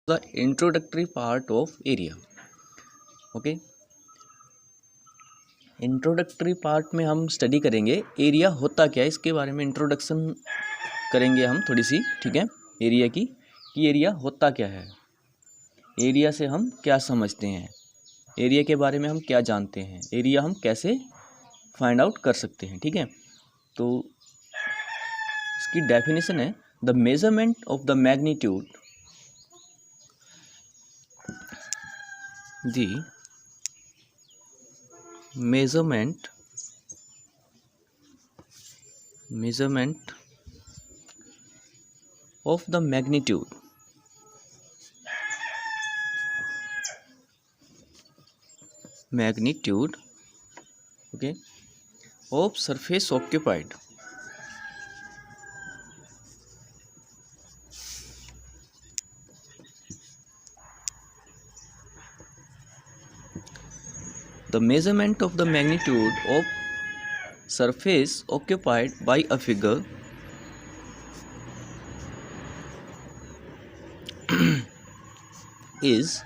the introductory part of area. Okay, introductory part में हम study करेंगे एरिया होता क्या है, इसके बारे में इंट्रोडक्शन करेंगे हम थोड़ी सी, ठीक है, एरिया की, कि एरिया होता क्या है, एरिया से हम क्या समझते हैं, एरिया के बारे में हम क्या जानते हैं, एरिया हम कैसे फाइंड आउट कर सकते हैं, ठीक है। तो इसकी डेफिनेशन है the measurement of the magnitude, the measurement of the magnitude okay, of surface occupied the measurement of the magnitude of surface occupied by a figure is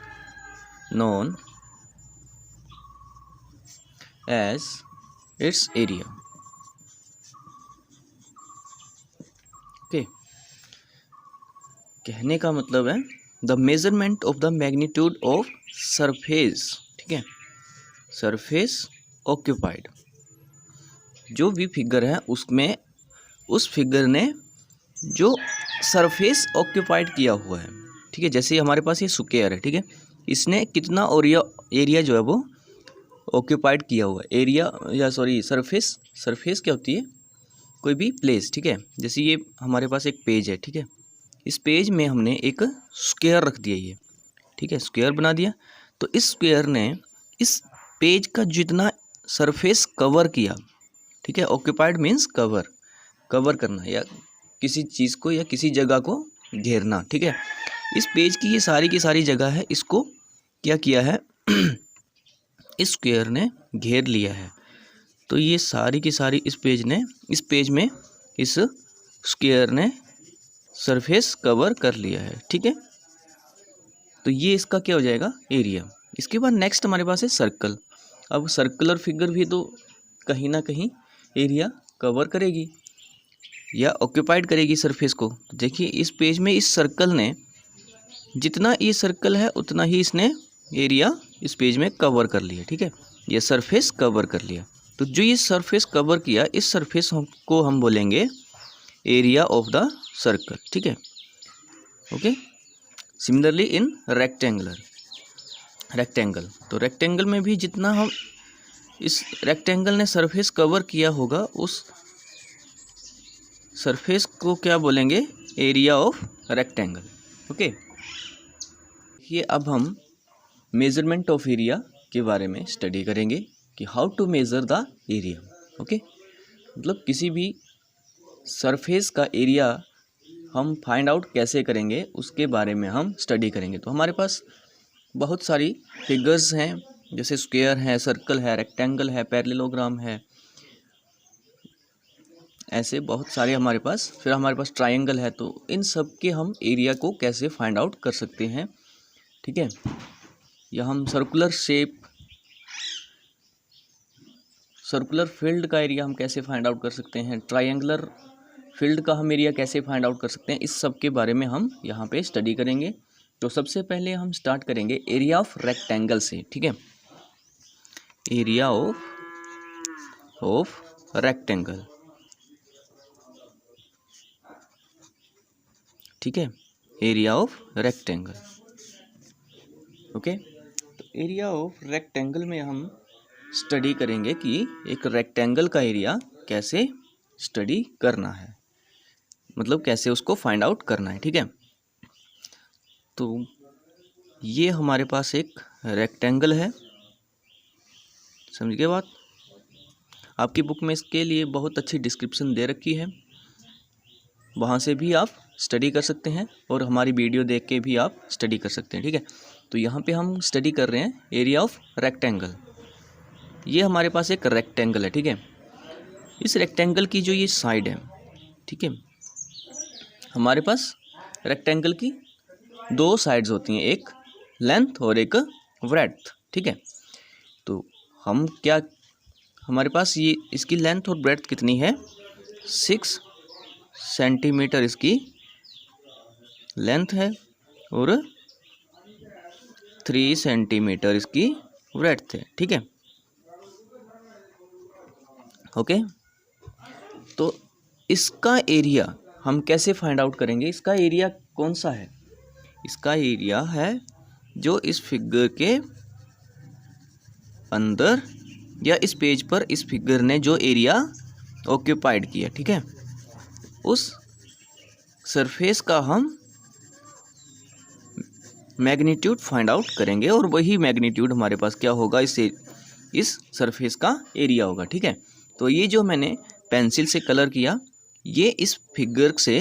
known as its area. Okay, कहने का मतलब है the measurement of the magnitude of surface, ठीक है, surface occupied, जो भी figure है उसमें उस फिगर ने जो सरफेस ऑक्यूपाइड किया हुआ है, ठीक है, जैसे हमारे पास ये स्क्वायर है, ठीक है, इसने कितना एरिया जो है वो ऑक्यूपाइड किया हुआ है, एरिया या सॉरी सरफेस क्या होती है, कोई भी प्लेस, ठीक है, जैसे ये हमारे पास एक पेज है, ठीक है, इस पेज में हमने एक स्क्वायर रख दिया, ये ठीक है, स्क्वायर बना दिया, तो इस स्क्वायर ने इस पेज का जितना सरफेस कवर किया, ठीक है, ऑक्यूपाइड मीन्स कवर करना या किसी चीज़ को या किसी जगह को घेरना, ठीक है, इस पेज की ये सारी जगह है, इसको क्या किया है इस स्क्वायर ने घेर लिया है, तो ये सारी की सारी इस पेज में इस स्क्वायर ने सरफेस कवर कर लिया है, ठीक है, तो ये इसका क्या हो जाएगा एरिया। इसके बाद नेक्स्ट हमारे पास है सर्कल। अब सर्कुलर फिगर भी तो कहीं ना कहीं एरिया कवर करेगी या ऑक्यूपाइड करेगी सरफेस को। तो देखिए इस पेज में इस सर्कल ने जितना ये सर्कल है उतना ही इसने एरिया इस पेज में कवर कर लिया, ठीक है, ये सरफेस कवर कर लिया। तो जो ये सरफेस कवर किया इस सरफेस को हम बोलेंगे एरिया ऑफ द सर्कल, ठीक है, ओके। सिमिलरली इन रेक्टेंगल, तो रेक्टेंगल में भी जितना हम इस रेक्टेंगल ने सरफेस कवर किया होगा उस सरफेस को क्या बोलेंगे एरिया ऑफ रेक्टेंगल, ओके। ये अब हम मेजरमेंट ऑफ एरिया के बारे में स्टडी करेंगे कि how to measure the area, okay, मतलब किसी भी सरफेस का एरिया हम फाइंड आउट कैसे करेंगे उसके बारे में हम स्टडी करेंगे। तो हमारे पास बहुत सारी फिगर्स हैं, जैसे स्क्वायर है, सर्कल है, रेक्टेंगल है, पैरेललोग्राम है, ऐसे बहुत सारे हमारे पास, फिर हमारे पास ट्रायंगल है, तो इन सब के हम एरिया को कैसे फाइंड आउट कर सकते हैं, ठीक है, या हम सर्कुलर फील्ड का एरिया हम कैसे फाइंड आउट कर सकते हैं, ट्रायंगुलर फील्ड का हम एरिया कैसे फाइंड आउट कर सकते हैं, इस सब के बारे में हम यहाँ पे स्टडी करेंगे। तो सबसे पहले हम स्टार्ट करेंगे एरिया ऑफ रेक्टेंगल से, ठीक है, एरिया ऑफ रेक्टेंगल, ठीक है, एरिया ऑफ रेक्टेंगल, ओके। तो एरिया ऑफ रेक्टेंगल में हम स्टडी करेंगे कि एक रेक्टेंगल का एरिया कैसे स्टडी करना है, मतलब कैसे उसको फाइंड आउट करना है, ठीक है। तो ये हमारे पास एक रेक्टेंगल है, समझ गए बात। आपकी बुक में इसके लिए बहुत अच्छी डिस्क्रिप्शन दे रखी है, वहाँ से भी आप स्टडी कर सकते हैं और हमारी वीडियो देख के भी आप स्टडी कर सकते हैं, ठीक है। तो यहाँ पे हम स्टडी कर रहे हैं एरिया ऑफ रेक्टेंगल। ये हमारे पास एक रेक्टेंगल है, ठीक है, इस रेक्टेंगल की जो ये साइड है, ठीक है, हमारे पास रेक्टेंगल की दो साइड्स होती हैं, एक लेंथ और एक ब्रेड्थ, ठीक है। तो हम क्या, हमारे पास ये इसकी लेंथ और ब्रेड्थ कितनी है, 6 सेंटीमीटर इसकी लेंथ है और 3 सेंटीमीटर इसकी ब्रेड्थ है, ठीक है। ओके, तो इसका एरिया हम कैसे फाइंड आउट करेंगे, इसका एरिया कौन सा है, इसका एरिया है जो इस फिगर के अंदर या इस पेज पर इस फिगर ने जो एरिया ऑक्यूपाइड किया, ठीक है, उस सरफेस का हम मैग्नीट्यूड फाइंड आउट करेंगे और वही मैग्नीट्यूड हमारे पास क्या होगा, इस सरफेस का एरिया होगा, ठीक है। तो ये जो मैंने पेंसिल से कलर किया, ये इस फिगर से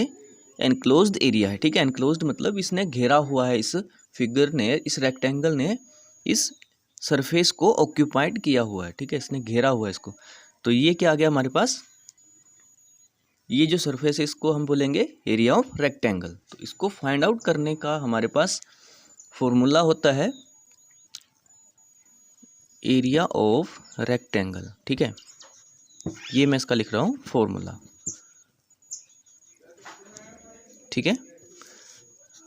एनक्लोज्ड एरिया है, ठीक है। एनक्लोज्ड मतलब इसने घेरा हुआ है, इस फिगर ने, इस रेक्टेंगल ने इस सरफेस को ऑक्यूपाइड किया हुआ है, ठीक है, इसने घेरा हुआ है इसको। तो ये क्या आ गया हमारे पास, ये जो सरफेस है इसको हम बोलेंगे एरिया ऑफ रेक्टेंगल। तो इसको फाइंड आउट करने का हमारे पास फॉर्मूला होता है एरिया ऑफ रेक्टेंगल, ठीक है। ये मैं इसका लिख रहा हूँ फॉर्मूला, ठीक है।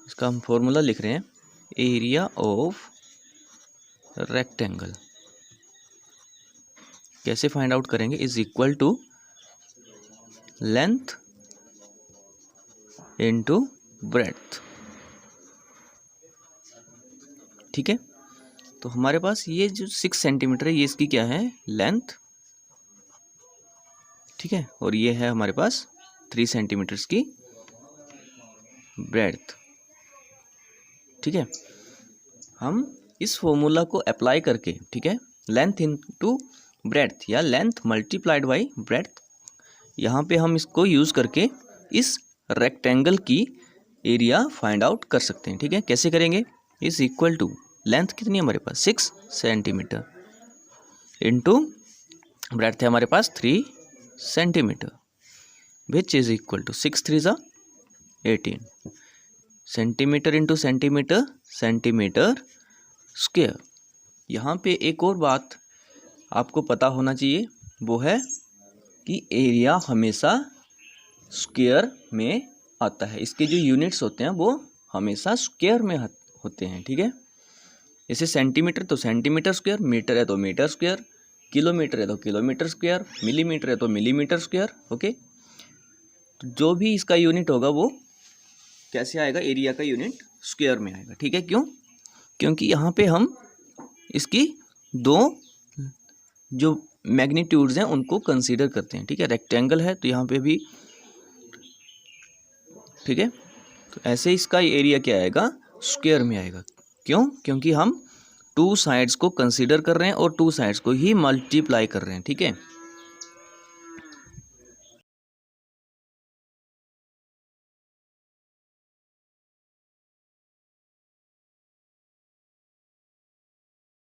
इसका हम फॉर्मूला लिख रहे हैं, एरिया ऑफ रेक्टेंगल कैसे फाइंड आउट करेंगे, is equal to length into breadth, ठीक है। तो हमारे पास ये जो 6 सेंटीमीटर है, ये इसकी क्या है, लेंथ, ठीक है, और ये है हमारे पास 3 सेंटीमीटर की ब्रेड्थ, ठीक है। हम इस फॉर्मूला को अप्लाई करके, ठीक है, लेंथ इनटू ब्रेड्थ या लेंथ मल्टीप्लाइड बाय ब्रेड्थ, यहाँ पे हम इसको यूज़ करके इस रेक्टेंगल की एरिया फाइंड आउट कर सकते हैं, ठीक है। कैसे करेंगे, इज इक्वल टू लेंथ कितनी है हमारे पास 6 सेंटीमीटर इंटू ब्रेड्थ है हमारे पास 3 centimetre, which is equal to 6 3 ज़ा 18 centimetre into centimetre, centimetre square. यहाँ पे एक और बात आपको पता होना चाहिए, वो है कि एरिया हमेशा स्क्वायर में आता है, इसके जो यूनिट्स होते हैं वो हमेशा स्क्वायर में होते हैं, ठीक है। जैसे सेंटीमीटर तो सेंटीमीटर स्क्वायर, मीटर है तो मीटर स्क्वायर, किलोमीटर है तो किलोमीटर स्क्वायर, मिलीमीटर है तो मिलीमीटर स्क्वायर, ओके। तो जो भी इसका यूनिट होगा वो कैसे आएगा, एरिया का यूनिट स्क्वायर में आएगा, ठीक है। क्यों, क्योंकि यहाँ पे हम इसकी दो जो मैग्नीट्यूड्स हैं उनको कंसीडर करते हैं, ठीक है। रेक्टेंगल है तो यहाँ पे भी, ठीक है, तो ऐसे इसका एरिया क्या आएगा, स्क्वायर में आएगा। क्यों, क्योंकि हम 2 साइड्स को कंसीडर कर रहे हैं और 2 साइड्स को ही मल्टीप्लाई कर रहे हैं, ठीक है।